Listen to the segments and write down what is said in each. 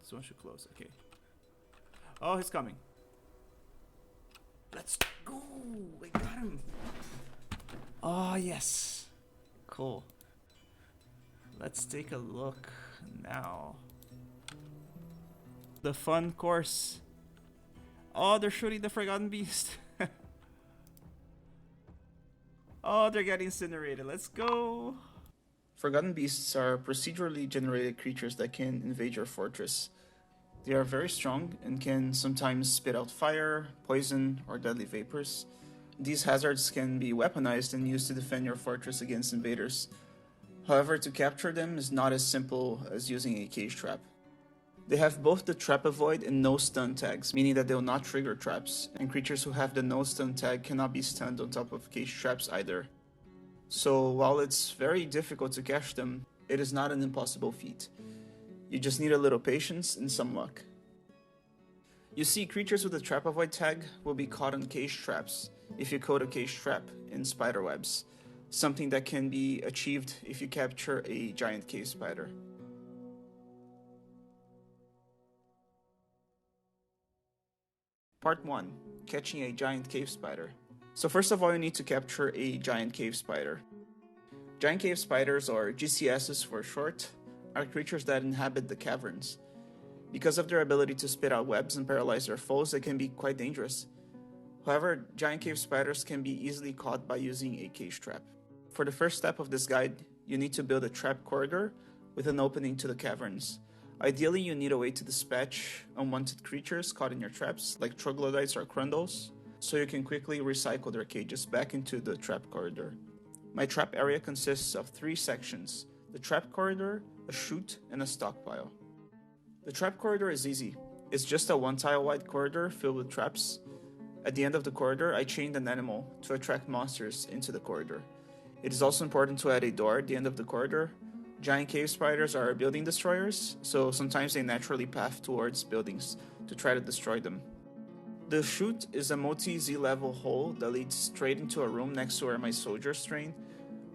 This one should close. Okay. Oh, he's coming. Let's go. We got him. Oh, yes. Cool. Let's take a look now. The fun course. Oh, they're shooting the Forgotten Beast. Oh, they're getting incinerated. Let's go. Forgotten Beasts are procedurally generated creatures that can invade your fortress. They are very strong and can sometimes spit out fire, poison, or deadly vapors. These hazards can be weaponized and used to defend your fortress against invaders. However, to capture them is not as simple as using a cage trap. They have both the trap avoid and no stun tags, meaning that they will not trigger traps, and creatures who have the no stun tag cannot be stunned on top of cage traps either. So while it's very difficult to catch them, it is not an impossible feat. You just need a little patience and some luck. You see, creatures with a trap avoid tag will be caught on cage traps if you code a cage trap in spider webs, something that can be achieved if you capture a giant cave spider. Part 1. Catching a giant cave spider. So first of all, you need to capture a giant cave spider. Giant cave spiders, or GCSs for short, are creatures that inhabit the caverns. Because of their ability to spit out webs and paralyze their foes, they can be quite dangerous. However, giant cave spiders can be easily caught by using a cage trap. For the first step of this guide, you need to build a trap corridor with an opening to the caverns. Ideally, you need a way to dispatch unwanted creatures caught in your traps, like troglodytes or crundles, so you can quickly recycle their cages back into the trap corridor. My trap area consists of 3 sections: the trap corridor, a chute, and a stockpile. The trap corridor is easy. It's just a 1-tile wide corridor filled with traps. At the end of the corridor, I chained an animal to attract monsters into the corridor. It is also important to add a door at the end of the corridor. Giant cave spiders are building destroyers, so sometimes they naturally path towards buildings to try to destroy them. The chute is a multi-Z level hole that leads straight into a room next to where my soldiers train.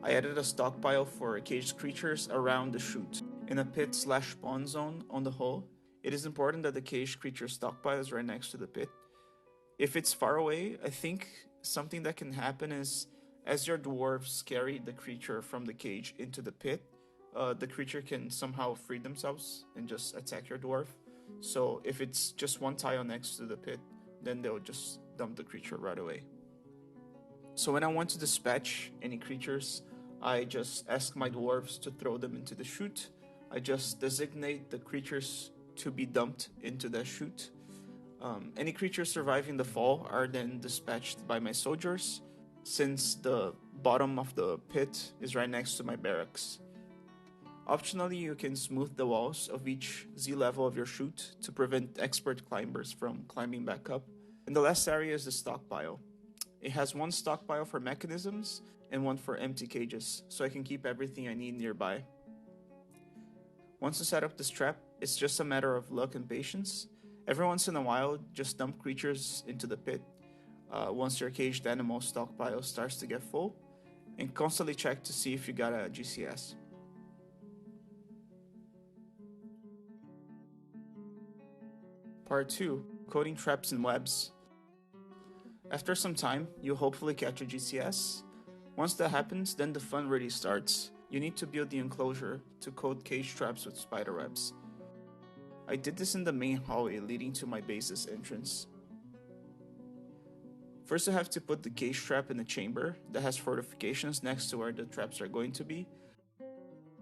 I added a stockpile for caged creatures around the chute, in a pit/spawn zone on the hole. It is important that the caged creature stockpile is right next to the pit. If it's far away, I think something that can happen is, as your dwarves carry the creature from the cage into the pit, the creature can somehow free themselves and just attack your dwarf. So if it's just 1 tile next to the pit, then they'll just dump the creature right away. So when I want to dispatch any creatures, I just ask my dwarves to throw them into the chute. I just designate the creatures to be dumped into the chute. Any creatures surviving the fall are then dispatched by my soldiers, since the bottom of the pit is right next to my barracks. Optionally, you can smooth the walls of each Z level of your chute to prevent expert climbers from climbing back up. And the last area is the stockpile. It has 1 stockpile for mechanisms and 1 for empty cages, so I can keep everything I need nearby. Once you set up this trap, it's just a matter of luck and patience. Every once in a while, just dump creatures into the pit once your caged animal stockpile starts to get full, and constantly check to see if you got a GCS. Part 2. Coding traps and webs. After some time, you'll hopefully catch a GCS. Once that happens, then the fun really starts. You need to build the enclosure to code cage traps with spider webs. I did this in the main hallway leading to my base's entrance. First, you have to put the cage trap in a chamber that has fortifications next to where the traps are going to be.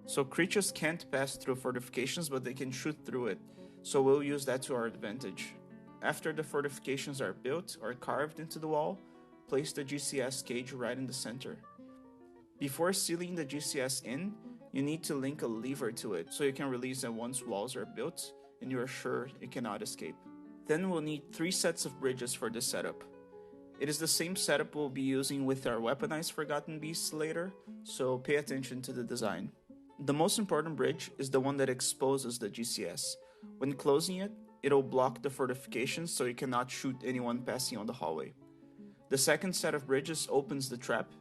So creatures can't pass through fortifications, but they can shoot through it, so we'll use that to our advantage. After the fortifications are built or carved into the wall, place the GCS cage right in the center. Before sealing the GCS in, you need to link a lever to it so you can release it once walls are built and you are sure it cannot escape. Then we'll need 3 sets of bridges for this setup. It is the same setup we'll be using with our Weaponized Forgotten Beasts later, so pay attention to the design. The most important bridge is the one that exposes the GCS. When closing it, it'll block the fortifications so you cannot shoot anyone passing on the hallway. The second set of bridges opens the trap,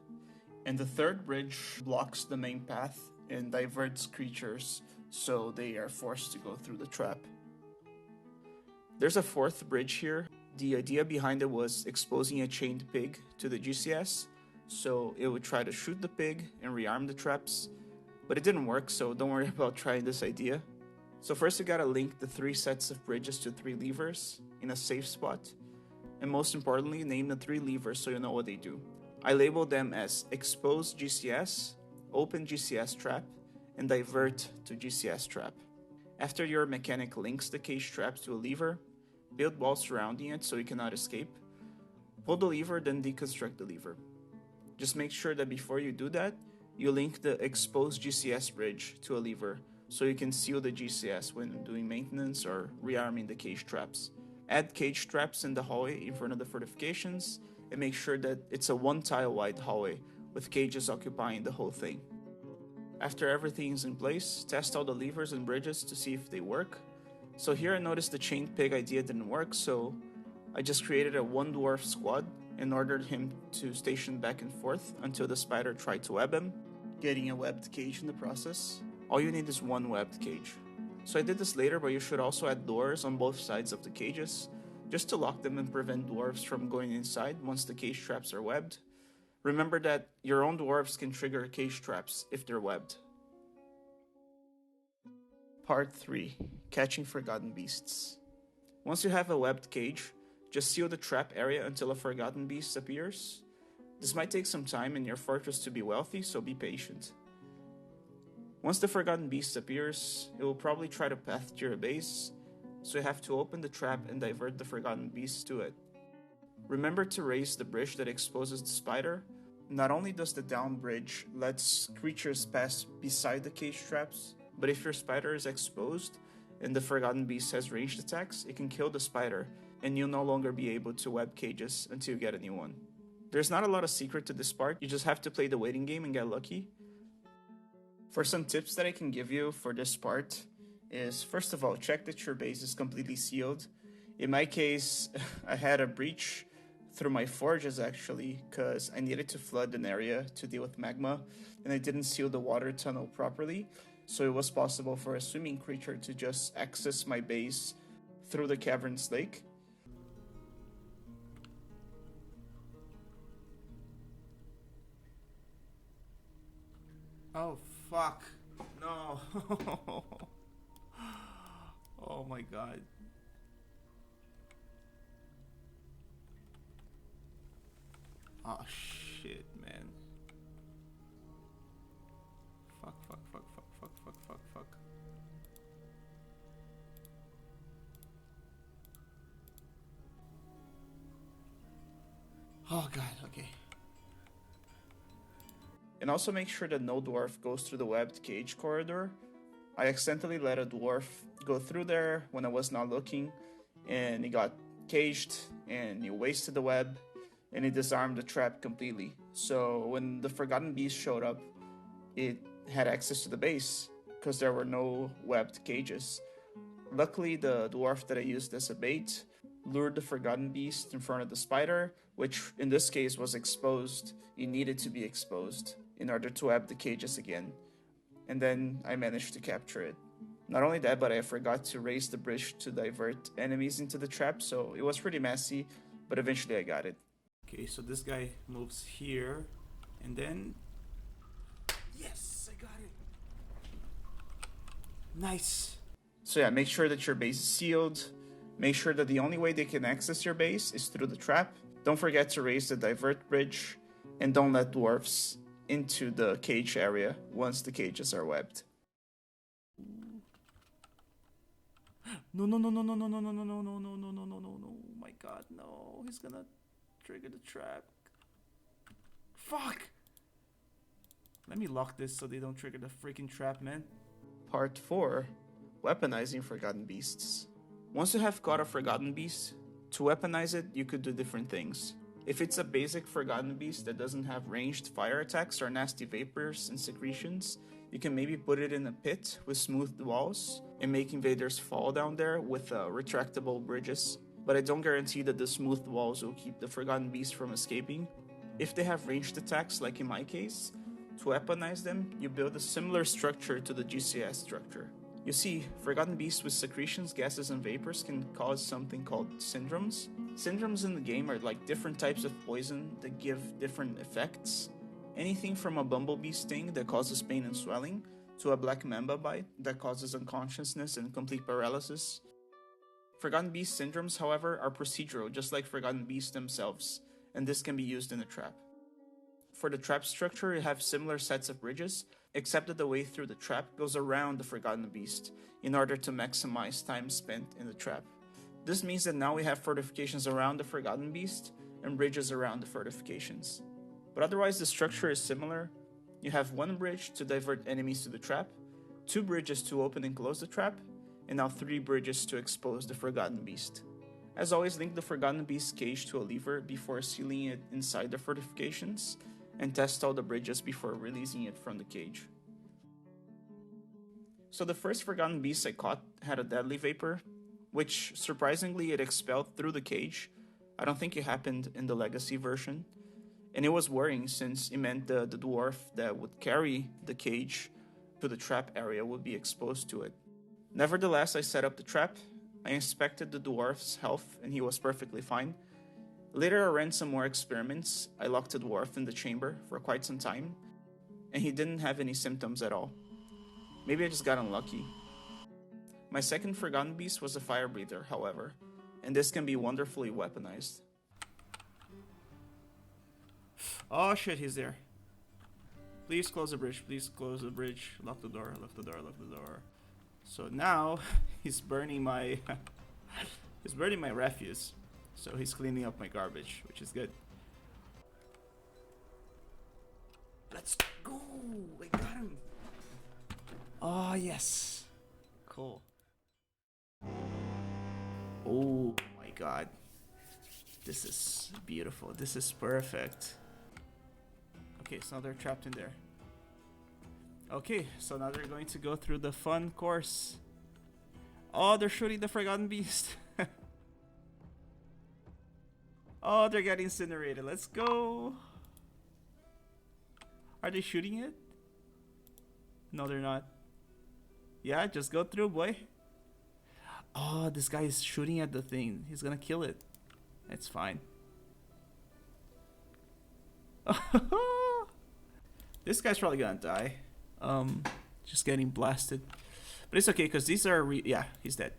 and the third bridge blocks the main path and diverts creatures so they are forced to go through the trap. There's a fourth bridge here. The idea behind it was exposing a chained pig to the GCS, so it would try to shoot the pig and rearm the traps, but it didn't work, so don't worry about trying this idea. So first you gotta link the 3 sets of bridges to 3 levers in a safe spot, and most importantly, name the 3 levers so you know what they do. I labeled them as expose GCS, open GCS trap, and divert to GCS trap. After your mechanic links the cage trap to a lever, build walls surrounding it so you cannot escape. Pull the lever, then deconstruct the lever. Just make sure that before you do that, you link the expose GCS bridge to a lever so you can seal the GCS when doing maintenance or rearming the cage traps. Add cage traps in the hallway in front of the fortifications and make sure that it's a 1 tile wide hallway with cages occupying the whole thing. After everything is in place, test all the levers and bridges to see if they work. So here I noticed the chained pig idea didn't work, so I just created a 1 dwarf squad and ordered him to station back and forth until the spider tried to web him, getting a webbed cage in the process. All you need is 1 webbed cage. So I did this later, but you should also add doors on both sides of the cages, just to lock them and prevent dwarves from going inside once the cage traps are webbed. Remember that your own dwarves can trigger cage traps if they're webbed. Part 3. Catching Forgotten Beasts. Once you have a webbed cage, just seal the trap area until a forgotten beast appears. This might take some time in your fortress to be wealthy, so be patient. Once the forgotten beast appears, it will probably try to path to your base, so you have to open the trap and divert the forgotten beast to it. Remember to raise the bridge that exposes the spider. Not only does the down bridge let creatures pass beside the cage traps, but if your spider is exposed and the forgotten beast has ranged attacks, it can kill the spider and you'll no longer be able to web cages until you get a new one. There's not a lot of secret to this part, you just have to play the waiting game and get lucky. For some tips that I can give you for this part is, first of all, check that your base is completely sealed. In my case, I had a breach through my forges actually, because I needed to flood an area to deal with magma, and I didn't seal the water tunnel properly, so it was possible for a swimming creature to just access my base through the cavern's lake. Oh fuck, no. Oh my god. Oh shit, man. Fuck. Oh god, okay. And also make sure that no dwarf goes through the webbed cage corridor. I accidentally let a dwarf go through there when I was not looking, and he got caged, and he wasted the web, and he disarmed the trap completely. So when the Forgotten Beast showed up, it had access to the base, because there were no webbed cages. Luckily, the dwarf that I used as a bait lured the Forgotten Beast in front of the spider, which in this case was exposed. It needed to be exposed in order to web the cages again. And then I managed to capture it. Not only that, but I forgot to raise the bridge to divert enemies into the trap, so it was pretty messy, but eventually I got it. Okay, so this guy moves here, and then... Yes, I got it! Nice! So yeah, make sure that your base is sealed. Make sure that the only way they can access your base is through the trap. Don't forget to raise the divert bridge, and don't let dwarfs into the cage area once the cages are webbed. No, my god, no, he's gonna trigger the trap. Fuck! Let me lock this so they don't trigger the freaking trap, man. Part 4. Weaponizing Forgotten Beasts. Once you have caught a Forgotten Beast, to weaponize it, you could do different things. If it's a basic Forgotten Beast that doesn't have ranged fire attacks or nasty vapors and secretions, you can maybe put it in a pit with smoothed walls and make invaders fall down there with retractable bridges. But I don't guarantee that the smoothed walls will keep the Forgotten Beast from escaping. If they have ranged attacks, like in my case, to weaponize them, you build a similar structure to the GCS structure. You see, Forgotten Beasts with secretions, gases, and vapors can cause something called syndromes. Syndromes in the game are like different types of poison that give different effects. Anything from a bumblebee sting that causes pain and swelling, to a black mamba bite that causes unconsciousness and complete paralysis. Forgotten Beast syndromes, however, are procedural, just like Forgotten Beasts themselves, and this can be used in a trap. For the trap structure, you have similar sets of bridges, except that the way through the trap goes around the Forgotten Beast, in order to maximize time spent in the trap. This means that now we have fortifications around the Forgotten Beast, and bridges around the fortifications. But otherwise the structure is similar. You have one bridge to divert enemies to the trap, 2 bridges to open and close the trap, and now 3 bridges to expose the Forgotten Beast. As always, link the Forgotten Beast cage to a lever before sealing it inside the fortifications, and test all the bridges before releasing it from the cage. So the first Forgotten Beast I caught had a deadly vapor, which surprisingly it expelled through the cage. I don't think it happened in the legacy version. And it was worrying since it meant the dwarf that would carry the cage to the trap area would be exposed to it. Nevertheless, I set up the trap, I inspected the dwarf's health and he was perfectly fine. Later I ran some more experiments. I locked the dwarf in the chamber for quite some time, and he didn't have any symptoms at all. Maybe I just got unlucky. My second Forgotten Beast was a fire breather, however, and this can be wonderfully weaponized. Oh shit, he's there. Please close the bridge, please close the bridge. Lock the door, lock the door, lock the door. So now he's burning my he's burning my refuse. So he's cleaning up my garbage, which is good. Let's go! I got him! Oh, yes. Cool. Oh my god. This is beautiful. This is perfect. Okay, so now they're trapped in there. Okay, so now they're going to go through the fun course. Oh, they're shooting the Forgotten Beast. Oh, they're getting incinerated. Let's go. Are they shooting it? No, they're not. Yeah, just go through, boy. Oh, this guy is shooting at the thing. He's gonna kill it. It's fine. This guy's probably gonna die. Just getting blasted. But it's okay, because these are... yeah, he's dead.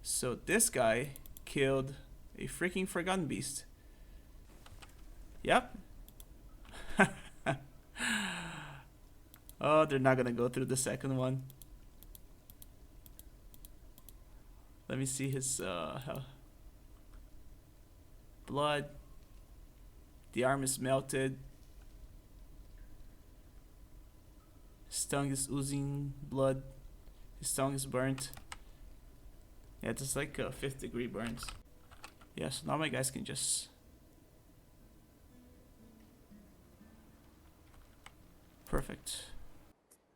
So this guy killed a freaking Forgotten Beast. Yep. Oh, they're not gonna go through the second one. Let me see his blood. The arm is melted. His tongue is oozing blood. His tongue is burnt. Yeah, it's like 5th degree burns. Yeah, so now my guys can just... perfect.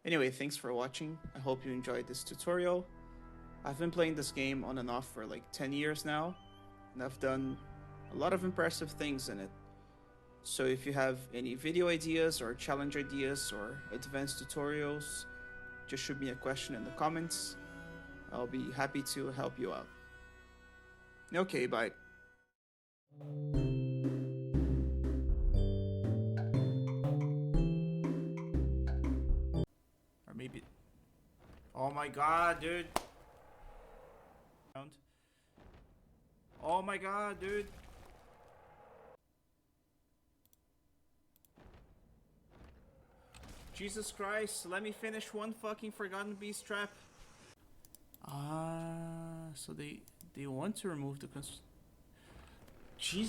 Anyway, thanks for watching. I hope you enjoyed this tutorial. I've been playing this game on and off for like 10 years now, and I've done a lot of impressive things in it. So if you have any video ideas or challenge ideas or advanced tutorials, just shoot me a question in the comments. I'll be happy to help you out. Okay, bye. Or maybe... oh my god, dude. Oh my god, dude. Jesus Christ, let me finish one fucking Forgotten Beast trap. So they want to remove the Jesus.